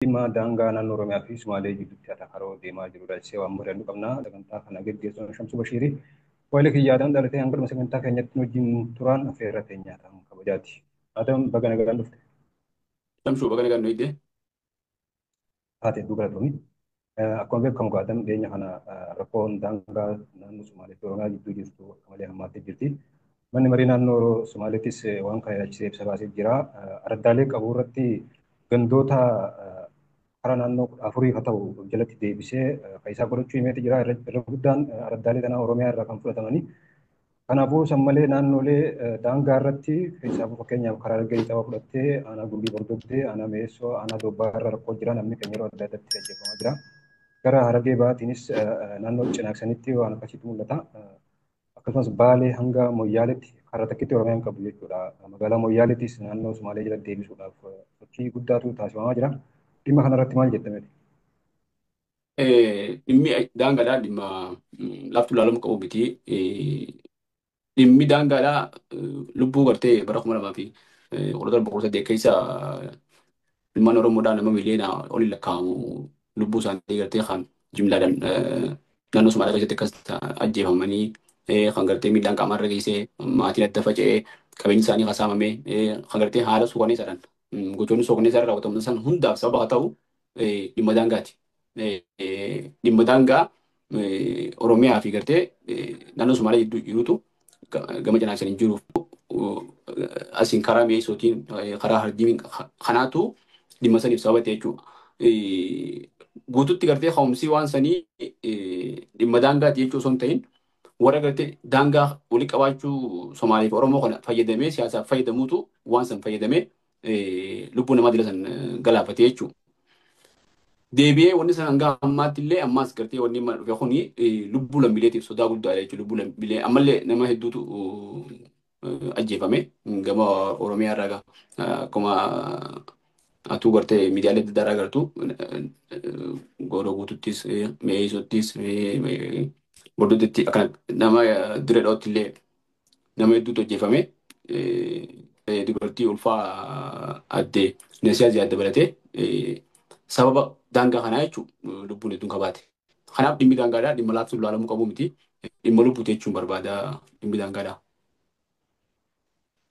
Dhimma daangaa naannoo Oromiyaa fi Sumaalee gidduutti atakaroo deemaa jirudha. Ishee waan mudannuu qabna. Sagantaa kana gaggeessuun Shamsuu Bashiirii. Waayila kiyyaadhaan dhalatee hanga dhuma sagantaa keenyatti wajjin turaan affeerra teenyaataan kabajaati. Adam baga nagaan dhufte. Shamsuu baga nagaan dhufte. Taatee hedduu galatoomii. Akkuma beekamu Adam dhiyeenya kana rakkoon daangaa naannoo Sumaalee fi Oromiyaa gidduu jirtu akka malee hammaattee jirti. Manni marii naannoo Sumaaleettis waan kana ilaalchisee ibsa baasee jira. Araddaalee qabu irratti gandoota karaa naannoo afurii haa ta'u jalatti deebisee faayisaa godhachuu himeeti jira. Irra guddaan araddaalee tanaa Oromiyaa irraa kan fudhatamanii. Kanaafuu san malee naannolee daangaa irratti faayisaa fakkeenyaaf karaa Argee Ixaabaa fudhattee aanaa Gumbii Bordoddee, aanaa Meessoo, aanaa Dobbaa irra rakkoo jira. Namni keenya yeroo adda addaatti gaggeeffamaa jira. Gara Harargee bahaatiinis naannoo Cinaaksanitti waan akkasiitu mul'ata. Akkasumas Baalee hanga Moyyaaleetti karaa takkitti Oromiyaan qabu jechuudha. Magaalaa Moyyaaleettis naannoo Sumaalee jala deebisuudhaaf sochii guddaatu taasifamaa jira. Dhimma kanarratti maal jettame? Dhimmi daangaadhaa dhimma laftu ilaalamuu qabu miti. Dhimmi daangaadhaa lubbuu gartee bara 2017 keessa ilmaan Oromoodhaa nama miliyoona olii lakkaa'amu lubbuu isaanii gartee kan jimlaadhaan naannoo Sumaalee keessatti akkas ajjeefamanii kan gartee miidhaan qaamarra geessee maatiin adda faca'ee qabeenyi isaanii hasaamamee kan gartee haala suukaneessaadhaan gochoonni suukaneessaa irraa raawwataman san hundaaf sababa haa ta'u dhimma daangaati. Dhimma daangaa Oromiyaa fi gartee naannoo Sumaalee gidduu jirutu gama Cinaaksanii jiruuf asiin karaa Meessootiin karaa Hardiin kanaatu dhimma saniif sababa ta'e jechuudha. Guututti gartee ka'umsi waan sanii dhimma daangaati jechuu osoo hin ta'in warra gartee daangaa walii qabaachuu Somaalee fi Oromoo kana fayyadamee siyaasaaf fayyadamuutu waan san fayyadamee lubbuu namaa dila san galaafatee jechuudha. Deebi'ee wanni san hanga ammaatti illee ammaas gartee wanni dhufe kuni lubbuu lammiileetiif sodaa guddaadha jechuudha. Lubbuu lammiilee ammallee nama hedduutu ajjeefame gama Oromiyaa irraa akkuma atuu gartee miidiyaalee adda addaa agartu Godoo guututtis Meessottis Bordoddeetti akkana nama dirree dhawatti illee nama hedduutu ajjeefame. Dubartii ulfaa addee Nasiyaa Ziyaad dabalatee sababa daangaa kanaa jechuun lubbuun hedduun qabaate. Kanaaf dhimmi daangaadhaa dhimma laaftuu ilaalamuu qabu miti. Dhimma lubbuuti jechuun barbaada dhimmi daangaadhaa.